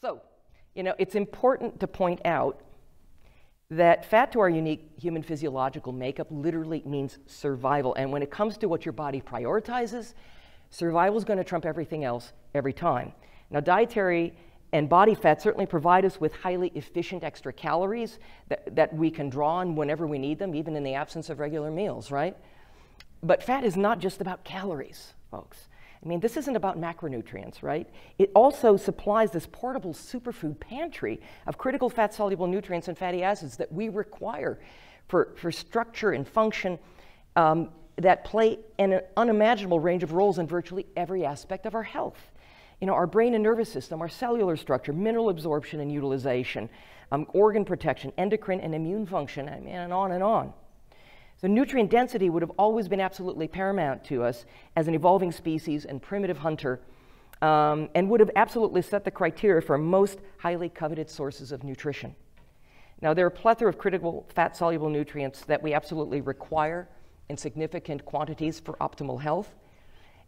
So, it's important to point out that fat to our unique human physiological makeup literally means survival. And when it comes to what your body prioritizes, survival is going to trump everything else every time. Now, dietary and body fat certainly provide us with highly efficient extra calories that we can draw on whenever we need them, even in the absence of regular meals, right? But fat is not just about calories, folks. I mean, this isn't about macronutrients, right? It also supplies this portable superfood pantry of critical fat-soluble nutrients and fatty acids that we require for structure and function that play an unimaginable range of roles in virtually every aspect of our health. Our brain and nervous system, our cellular structure, mineral absorption and utilization, organ protection, endocrine and immune function, and on and on. So nutrient density would have always been absolutely paramount to us as an evolving species and primitive hunter, and would have absolutely set the criteria for most highly coveted sources of nutrition. Now, there are a plethora of critical fat-soluble nutrients that we absolutely require in significant quantities for optimal health,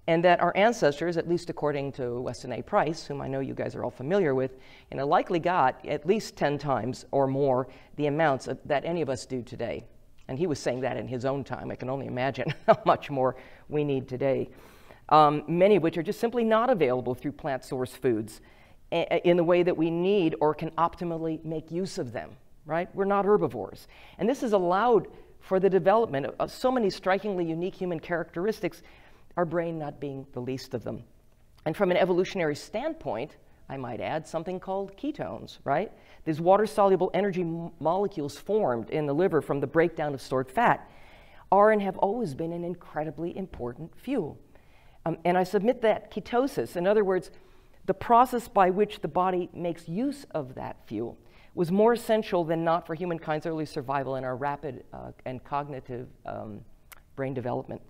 and that our ancestors, at least according to Weston A. Price, whom I know you guys are all familiar with, likely got at least 10 times or more the amounts that any of us do today. And he was saying that in his own time. I can only imagine how much more we need today. Many of which are just simply not available through plant source foods in the way that we need or can optimally make use of them, right? We're not herbivores. And this has allowed for the development of so many strikingly unique human characteristics, our brain not being the least of them. And from an evolutionary standpoint, I might add, something called ketones, right? These water-soluble energy molecules formed in the liver from the breakdown of stored fat are and have always been an incredibly important fuel. And I submit that ketosis, in other words, the process by which the body makes use of that fuel, was more essential than not for humankind's early survival and our rapid and cognitive brain development.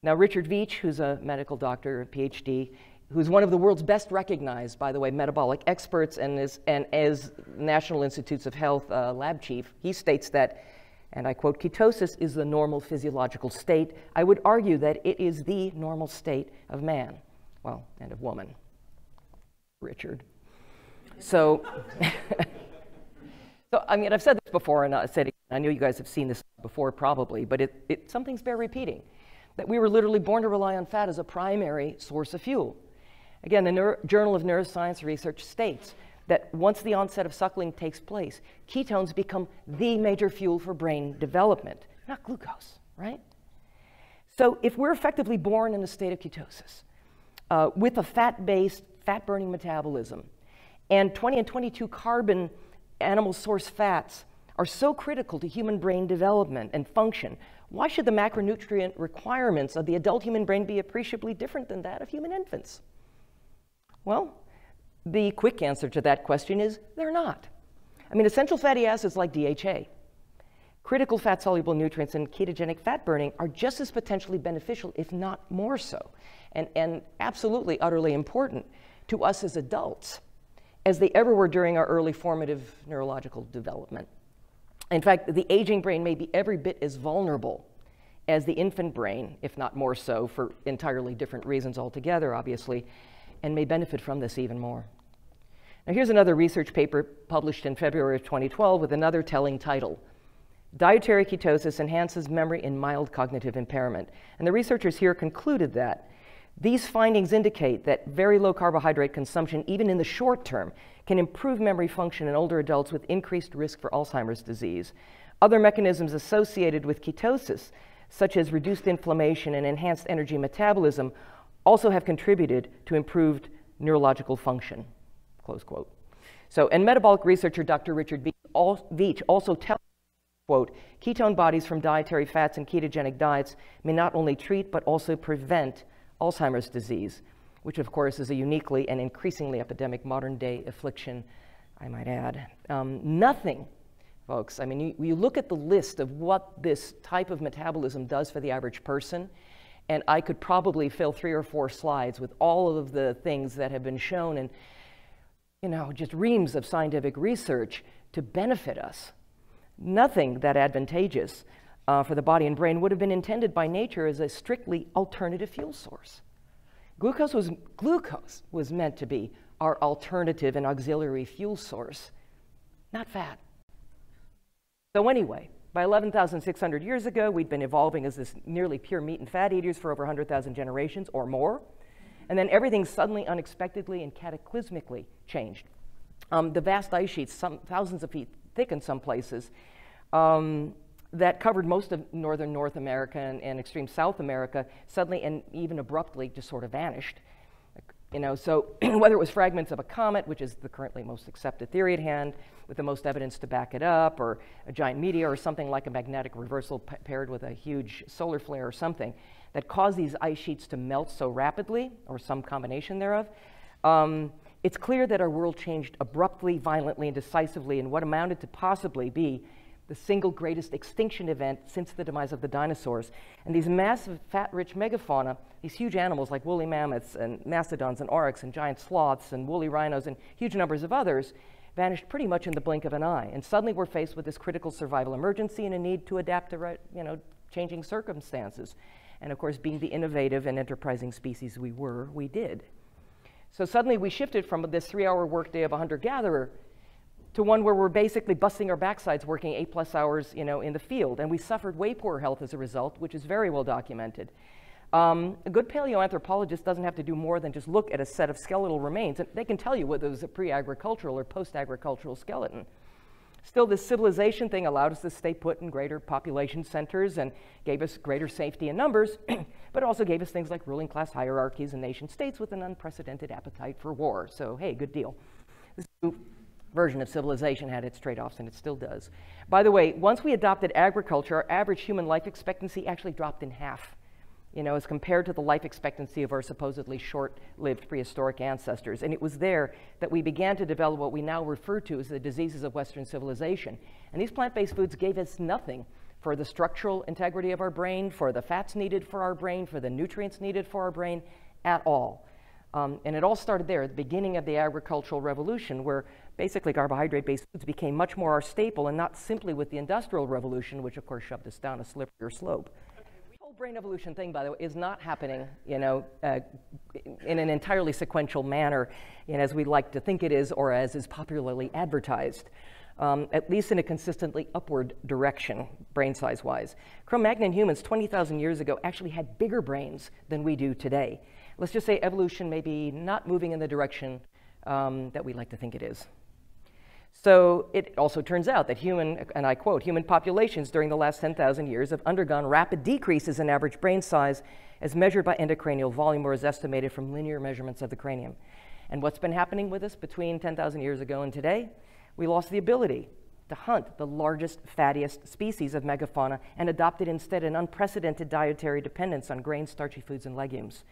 Now, Richard Veech, who's a medical doctor, a PhD, who's one of the world's best recognized, by the way, metabolic experts and as National Institutes of Health lab chief, he states that, and I quote, "Ketosis is the normal physiological state. I would argue that it is the normal state of man." Well, and of woman, Richard. So, I mean, I've said this before, and I know you guys have seen this before probably, but something's bear repeating, that we were literally born to rely on fat as a primary source of fuel. Again, the Journal of Neuroscience Research states that once the onset of suckling takes place, ketones become the major fuel for brain development, not glucose, right? So if we're effectively born in a state of ketosis with a fat-based, fat-burning metabolism, and 20 and 22 carbon animal source fats are so critical to human brain development and function, why should the macronutrient requirements of the adult human brain be appreciably different than that of human infants? Well, the quick answer to that question is they're not. I mean, essential fatty acids like DHA, critical fat-soluble nutrients, and ketogenic fat burning are just as potentially beneficial, if not more so, and absolutely, utterly important to us as adults as they ever were during our early formative neurological development. In fact, the aging brain may be every bit as vulnerable as the infant brain, if not more so, for entirely different reasons altogether, obviously, and may benefit from this even more. Now, here's another research paper published in February of 2012 with another telling title: Dietary Ketosis Enhances Memory in Mild Cognitive Impairment. And the researchers here concluded that these findings indicate that very low carbohydrate consumption, even in the short term, can improve memory function in older adults with increased risk for Alzheimer's disease. Other mechanisms associated with ketosis, such as reduced inflammation and enhanced energy metabolism, also have contributed to improved neurological function, close quote. So, and metabolic researcher Dr. Richard Veech also tells, quote, ketone bodies from dietary fats and ketogenic diets may not only treat but also prevent Alzheimer's disease, which of course is a uniquely and increasingly epidemic modern day affliction, I might add. Nothing, folks, I mean, you look at the list of what this type of metabolism does for the average person, and I could probably fill 3 or 4 slides with all of the things that have been shown and, just reams of scientific research to benefit us. Nothing that advantageous for the body and brain would have been intended by nature as a strictly alternative fuel source. Glucose was meant to be our alternative and auxiliary fuel source, not fat. So anyway, by 11,600 years ago, we'd been evolving as this nearly pure meat and fat eaters for over 100,000 generations or more. And then everything suddenly, unexpectedly, and cataclysmically changed. The vast ice sheets, thousands of feet thick in some places, that covered most of northern North America and extreme South America, suddenly and even abruptly just sort of vanished. So whether it was fragments of a comet, which is the currently most accepted theory at hand, with the most evidence to back it up, or a giant meteor, or something like a magnetic reversal paired with a huge solar flare or something, that caused these ice sheets to melt so rapidly, or some combination thereof, it's clear that our world changed abruptly, violently, and decisively in what amounted to possibly be the single greatest extinction event since the demise of the dinosaurs. And these massive fat-rich megafauna, these huge animals like woolly mammoths and mastodons and aurochs and giant sloths and woolly rhinos and huge numbers of others, vanished pretty much in the blink of an eye. And suddenly we're faced with this critical survival emergency and a need to adapt to changing circumstances. And of course, being the innovative and enterprising species we did. So suddenly we shifted from this 3-hour workday of a hunter-gatherer to one where we're basically busting our backsides working 8+ hours, in the field. And we suffered way poorer health as a result, which is very well documented. A good paleoanthropologist doesn't have to do more than just look at a set of skeletal remains. And they can tell you whether it was a pre-agricultural or post-agricultural skeleton. Still, this civilization thing allowed us to stay put in greater population centers and gave us greater safety in numbers, but also gave us things like ruling class hierarchies and nation states with an unprecedented appetite for war. So, hey, good deal. This version of civilization had its trade-offs, and it still does. By the way, once we adopted agriculture, our average human life expectancy actually dropped in half, as compared to the life expectancy of our supposedly short-lived prehistoric ancestors. And it was there that we began to develop what we now refer to as the diseases of Western civilization. And these plant-based foods gave us nothing for the structural integrity of our brain, for the fats needed for our brain, for the nutrients needed for our brain at all. And it all started there at the beginning of the agricultural revolution, where basically carbohydrate-based foods became much more our staple, and not simply with the Industrial Revolution, which of course shoved us down a slippier slope. The whole brain evolution thing, by the way, is not happening, in an entirely sequential manner, as we like to think it is, or as is popularly advertised. At least in a consistently upward direction, brain size-wise. Cro-Magnon humans 20,000 years ago actually had bigger brains than we do today. Let's just say evolution may be not moving in the direction that we like to think it is. So it also turns out that human, and I quote, human populations during the last 10,000 years have undergone rapid decreases in average brain size as measured by endocranial volume, or as estimated from linear measurements of the cranium. And what's been happening with us between 10,000 years ago and today? We lost the ability to hunt the largest, fattiest species of megafauna and adopted instead an unprecedented dietary dependence on grains, starchy foods, and legumes.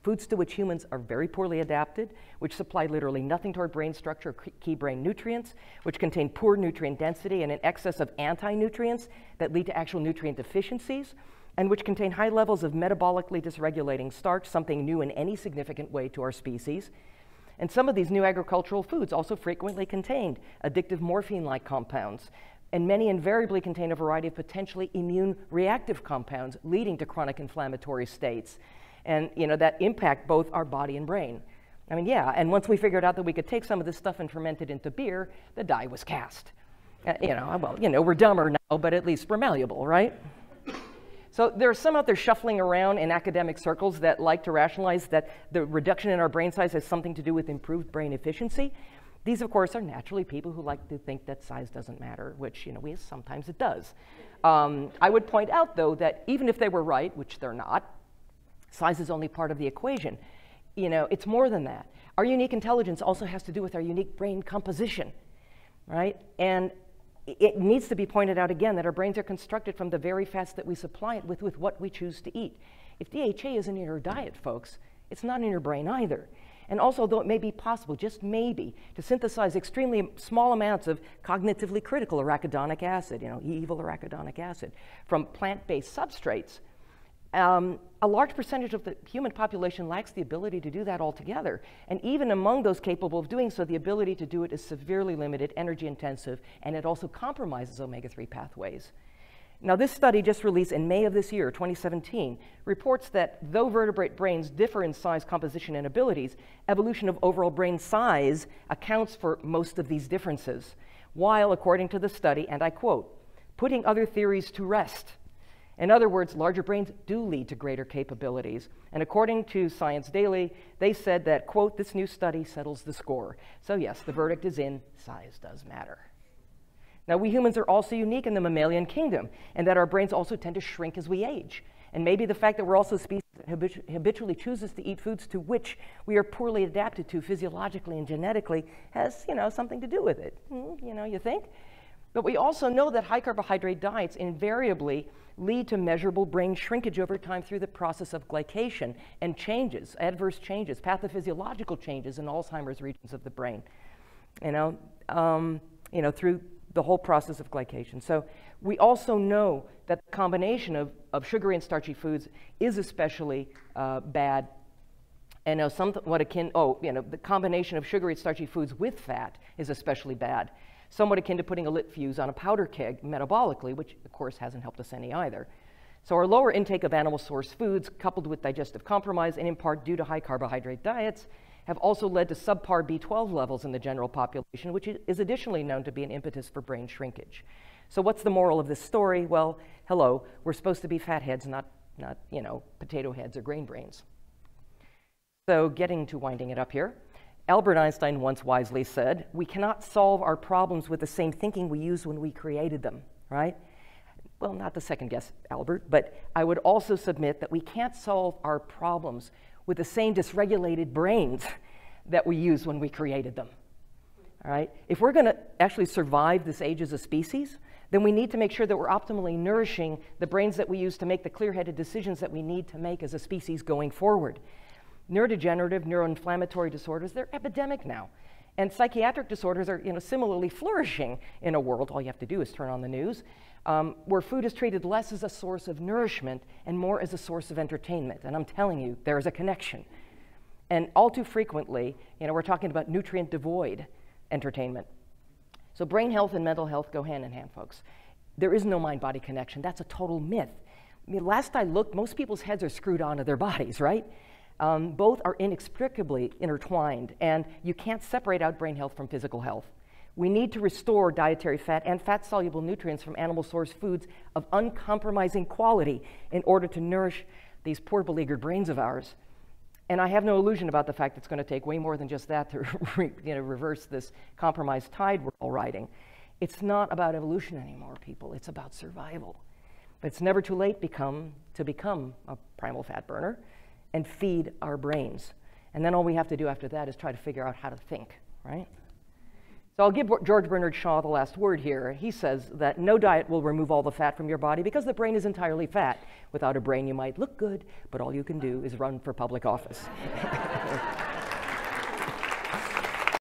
Foods to which humans are very poorly adapted, which supply literally nothing to our brain structure or key brain nutrients, which contain poor nutrient density and an excess of anti-nutrients that lead to actual nutrient deficiencies, and which contain high levels of metabolically dysregulating starch, something new in any significant way to our species. And some of these new agricultural foods also frequently contained addictive morphine-like compounds, and many invariably contain a variety of potentially immune-reactive compounds leading to chronic inflammatory states, and that impact both our body and brain. I mean, yeah, and once we figured out that we could take some of this stuff and ferment it into beer, the die was cast. We're dumber now, but at least we're malleable, right? So there are some out there shuffling around in academic circles that like to rationalize that the reduction in our brain size has something to do with improved brain efficiency. These, of course, are naturally people who like to think that size doesn't matter, which, sometimes it does. I would point out, though, that even if they were right, which they're not, size is only part of the equation. It's more than that. Our unique intelligence also has to do with our unique brain composition, right? And it needs to be pointed out again that our brains are constructed from the very fats that we supply it with what we choose to eat. If DHA isn't in your diet, folks, it's not in your brain either. And also, though it may be possible, just maybe, to synthesize extremely small amounts of cognitively critical arachidonic acid, evil arachidonic acid, from plant-based substrates, a large percentage of the human population lacks the ability to do that altogether. And even among those capable of doing so, the ability to do it is severely limited, energy intensive, and it also compromises omega-3 pathways. Now, this study just released in May of this year, 2017, reports that though vertebrate brains differ in size, composition, and abilities, evolution of overall brain size accounts for most of these differences, while, according to the study, and I quote, putting other theories to rest. In other words, larger brains do lead to greater capabilities. And according to Science Daily, they said that, quote, this new study settles the score. So yes, the verdict is in, size does matter. Now, we humans are also unique in the mammalian kingdom, and that our brains also tend to shrink as we age. And maybe the fact that we're also a species that habitually chooses to eat foods to which we are poorly adapted to physiologically and genetically has, something to do with it. You think? But we also know that high carbohydrate diets invariably lead to measurable brain shrinkage over time through the process of glycation and changes, adverse changes, pathophysiological changes in Alzheimer's regions of the brain, through the whole process of glycation. So we also know that the combination of sugary and starchy foods is especially bad. And somewhat akin, the combination of sugary and starchy foods with fat is especially bad. Somewhat akin to putting a lit fuse on a powder keg metabolically, which of course hasn't helped us any either. So our lower intake of animal source foods, coupled with digestive compromise, and in part due to high carbohydrate diets, have also led to subpar B12 levels in the general population, which is additionally known to be an impetus for brain shrinkage. So what's the moral of this story? Well, hello, we're supposed to be fat heads, not potato heads or grain brains. So getting to winding it up here, Albert Einstein once wisely said, we cannot solve our problems with the same thinking we used when we created them, right? Well, not to second guess Albert, but I would also submit that we can't solve our problems with the same dysregulated brains that we used when we created them, all right? If we're gonna actually survive this age as a species, then we need to make sure that we're optimally nourishing the brains that we use to make the clear-headed decisions that we need to make as a species going forward. Neurodegenerative, neuroinflammatory disorders, they're epidemic now. And psychiatric disorders are similarly flourishing in a world, all you have to do is turn on the news, where food is treated less as a source of nourishment and more as a source of entertainment. And I'm telling you, there is a connection. And all too frequently, we're talking about nutrient-devoid entertainment. So brain health and mental health go hand in hand, folks. There is no mind-body connection. That's a total myth. I mean, last I looked, most people's heads are screwed onto their bodies, right? Both are inextricably intertwined, and you can't separate out brain health from physical health. We need to restore dietary fat and fat-soluble nutrients from animal source foods of uncompromising quality in order to nourish these poor beleaguered brains of ours. And I have no illusion about the fact that it's going to take way more than just that to reverse this compromised tide we're all riding. It's not about evolution anymore, people. It's about survival. But it's never too late to become a primal fat burner and feed our brains. And then all we have to do after that is try to figure out how to think, right? So I'll give George Bernard Shaw the last word here. He says that no diet will remove all the fat from your body because the brain is entirely fat. Without a brain, you might look good, but all you can do is run for public office.